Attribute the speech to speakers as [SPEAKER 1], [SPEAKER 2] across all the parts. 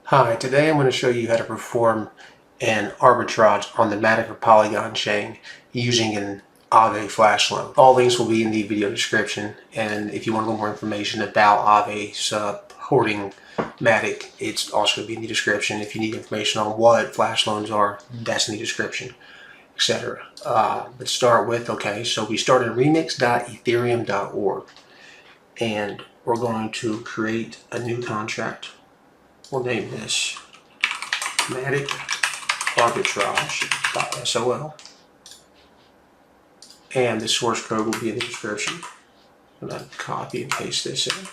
[SPEAKER 1] Hi, today I'm going to show you how to perform an arbitrage on the MATIC or Polygon chain using an MATIC Flash Loan. All links will be in the video description, and if you want a little more information about MATIC supporting MATIC, it's also going to be in the description. If you need information on what Flash Loans are, that's in the description, etc. Let's start with, so we start at remix.ethereum.org, and we're going to create a new contract. We'll name this maticArbitrage.sol, and the source code will be in the description. I'm going to copy and paste this in.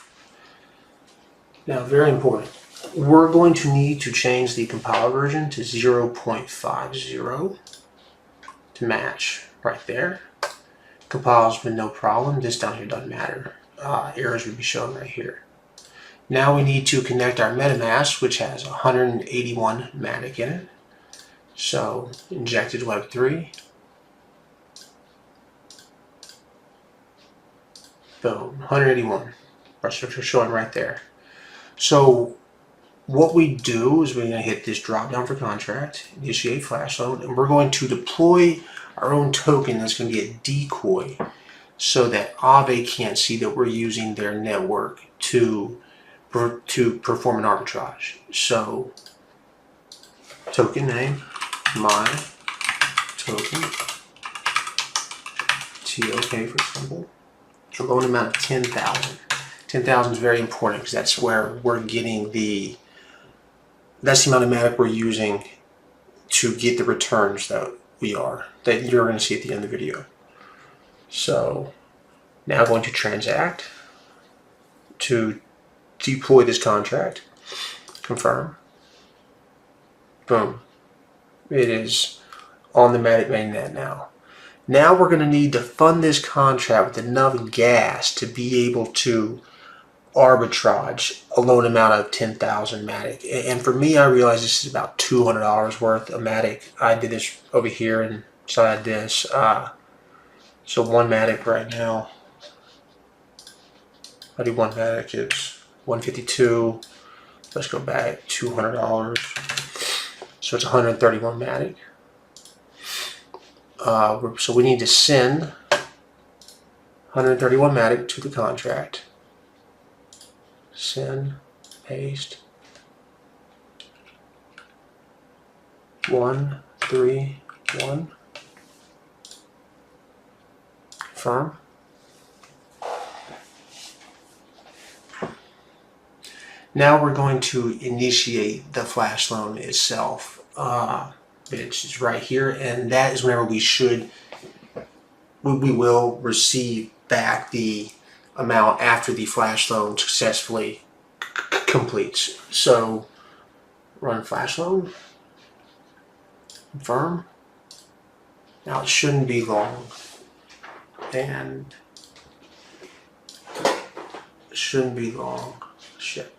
[SPEAKER 1] Now, very important, we're going to need to change the compiler version to 0.50 to match right there. Compiles with no problem. This down here doesn't matter. Errors will be shown right here. Now we need to connect our Metamask, which has 181 MATIC in it. So Injected Web 3. Boom, 181. That's what you're showing right there. So what we do is we're going to hit this drop down for contract, initiate flash loan, and we're going to deploy our own token that's going to be a decoy so that Aave can't see that we're using their network to perform an arbitrage. So token name, my token, TOK for example, a loan amount of 10,000. 10,000 is very important because that's where we're getting that's the amount of MATIC we're using to get the returns that you're going to see at the end of the video. So now going to transact to deploy this contract, confirm, boom, it is on the MATIC mainnet now. Now we're going to need to fund this contract with enough gas to be able to arbitrage a loan amount of 10,000 MATIC. And for me, I realize this is about $200 worth of MATIC. I did this over here inside this. So one MATIC right now, I do one MATIC is 152. Let's go back, $200. So it's 131 MATIC. So we need to send 131 MATIC to the contract. Send, paste, 131, confirm. Now we're going to initiate the flash loan itself, which is right here, and that is whenever we will receive back the amount after the flash loan successfully completes. So run flash loan, confirm. Now it shouldn't be long, and it shouldn't be long. Shit.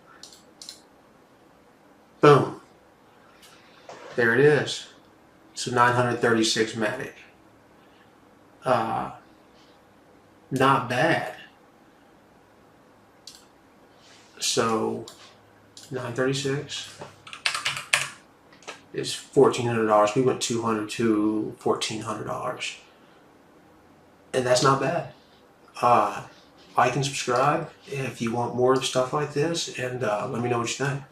[SPEAKER 1] Boom. There it is. So 936 MATIC. Not bad. So 936 is $1,400. We went $200 to $1,400, and that's not bad. Like and subscribe if you want more stuff like this, and let me know what you think.